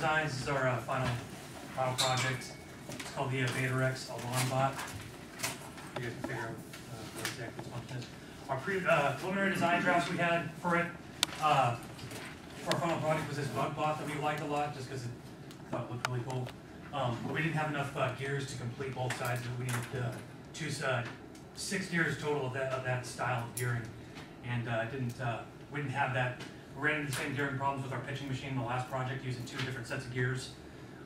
designs. This is our final project. It's called the Beta Rex Alarm Bot. You guys can figure out what exactly its function is. Our preliminary design drafts we had for it, for our final project, was this bug bot that we liked a lot, just because it thought it looked really cool. But we didn't have enough gears to complete both sides of it. We needed to choose 6 gears total of that style of gearing, and we didn't have that. We ran into the same gearing problems with our pitching machine in the last project, using 2 different sets of gears.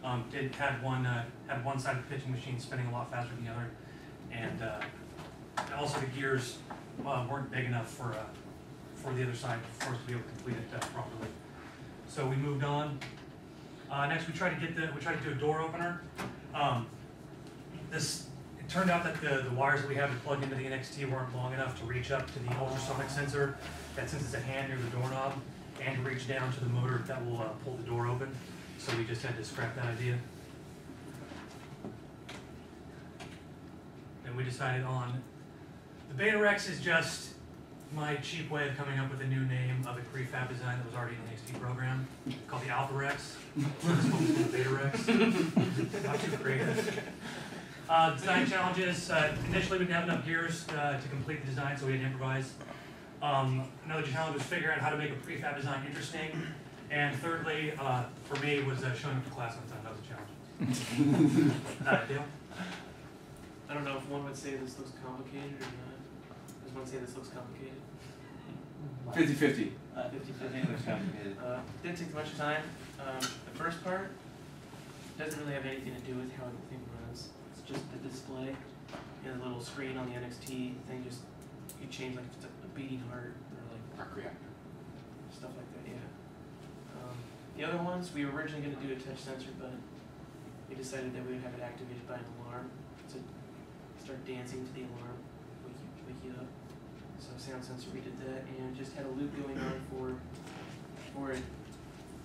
Had one side of the pitching machine spinning a lot faster than the other, and also the gears weren't big enough for the other side for us to be able to complete it properly. So we moved on. Next, we tried to do a door opener. It turned out that the wires that we had to plug into the NXT weren't long enough to reach up to the ultrasonic sensor that senses a hand near the doorknob, and to reach down to the motor that will pull the door open. So we just had to scrap that idea. And we decided on the Beta Rex is just my cheap way of coming up with a new name of a prefab design that was already in the NXT program, called the Alpha Rex. This one was the Beta Rex. Not too creative. Design challenges. Initially, we didn't have enough gears to complete the design, so we had to improvise. Another challenge was figuring out how to make a prefab design interesting. And thirdly, for me, was showing up to class on time. That was a challenge. Dale? I don't know if one would say this looks complicated or not. Does one say this looks complicated? 50-50. 50-50 looks complicated. Didn't take much time. The first part doesn't really have anything to do with how the thing runs. It's just the display and the little screen on the NXT thing. Just you change like if it's a beating heart or like Arc reactor. Stuff like that. Yeah. The other ones we were originally going to do a touch sensor, but we decided that we would have it activated by an alarm to start dancing to the alarm, wake you up. So sound sensor, we did that, and just had a loop going on for it,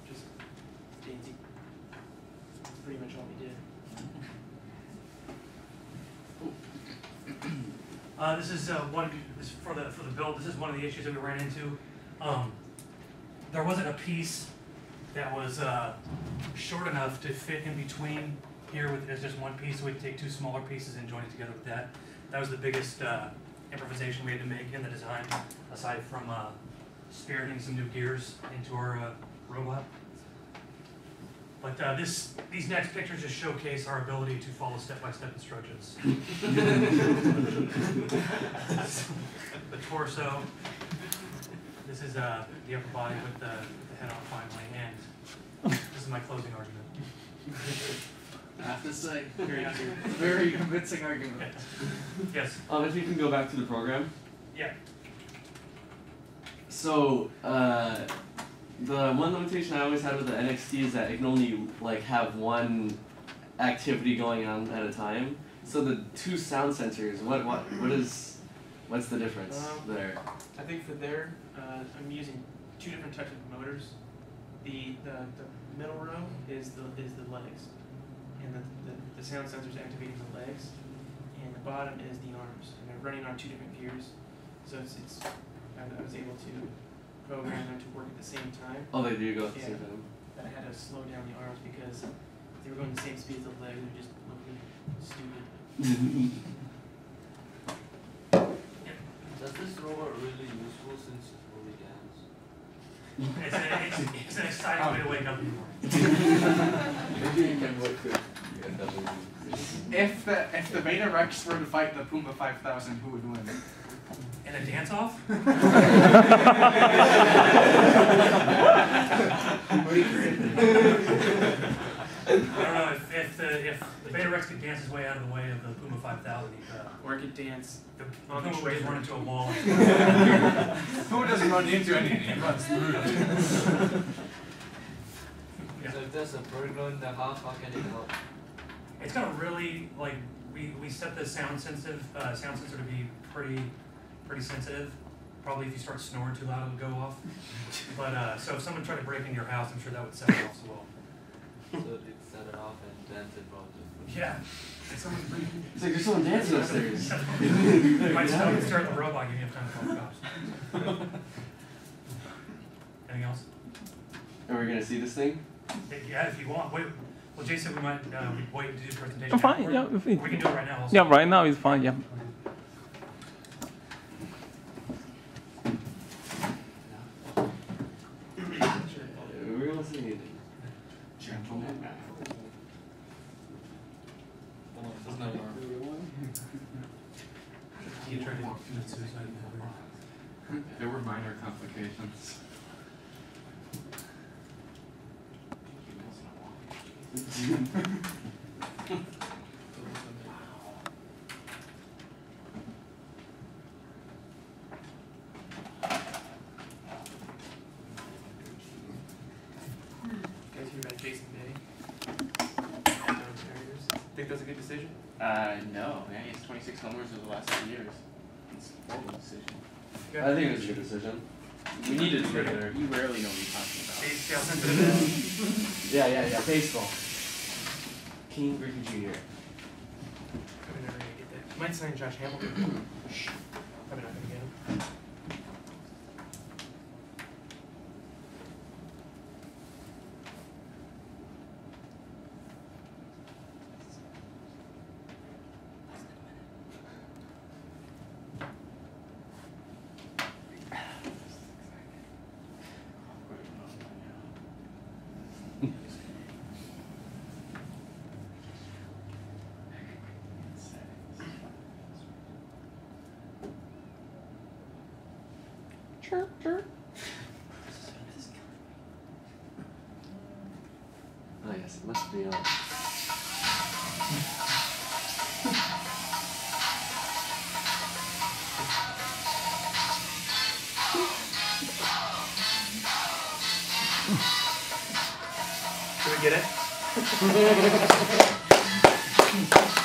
just dancing. That's pretty much all we did. This is for the build. This is one of the issues that we ran into. There wasn't a piece that was short enough to fit in between here with just one piece, so we had to take 2 smaller pieces and join it together with that. That was the biggest improvisation we had to make in the design, aside from spearheading some new gears into our robot. But these next pictures just showcase our ability to follow step-by-step instructions. The torso. This is the upper body with the head on finally, and this is my closing argument. I have to say, very convincing argument. Yes. If you can go back to the program. Yeah. So the one limitation I always had with the NXT is that it can only like have one activity going on at a time. So the 2 sound sensors, what's the difference there? I think for there, I'm using 2 different types of motors. The middle row is the legs, and the sound sensor is activating the legs, and the bottom is the arms, and they're running on 2 different gears. So I was able to program them to work at the same time. Oh, they do go at the same time. But I had to slow down the arms because if they were going the same speed as the legs, it would just look really stupid. Does this robot really useful since it only dance? It's an exciting way to wake up in the morning. Maybe you can work with If the Beta Rex were to fight the Puma 5000, who would win? In a dance-off? I don't know if the Beta Rex could dance his way out of the way of the Puma 5000, or it could dance. The Puma would just run into a wall. Who doesn't run into anything? He runs through it. Yeah. So if there's a burglar in the house, how can it help? It's gonna really we set the sound sensor to be pretty sensitive. Probably if you start snoring too loud, it'll go off. But so if someone tried to break into your house, I'm sure that would set it off as well. So it set it off and dance it while just. Yeah. It's like there's someone dancing upstairs. You might start the robot, give you enough time to call the cops. Anything else? Are we gonna see this thing? Yeah, if you want. Wait. Well, Jae said we might wait to do the presentation. I'm fine. afterward. Yeah, if We can do it right now. Also. yeah, right now it's fine. Yeah. We're listening. Gentlemen. There's no alarm. He tried to commit suicide. There were minor complications. Guys hear about Jason Bay? Think that's a good decision? No, man, he has 26 homers over the last 2 years. It's a horrible decision. I think it was a good decision. We needed to get there. You rarely know what you're talking about. See how sensitive it is? Yeah. Baseball. King Griffey Jr. Probably never gonna get that. Might sign Josh Hamilton. Probably not gonna get him. Oh yes, it must be on. Should we get it?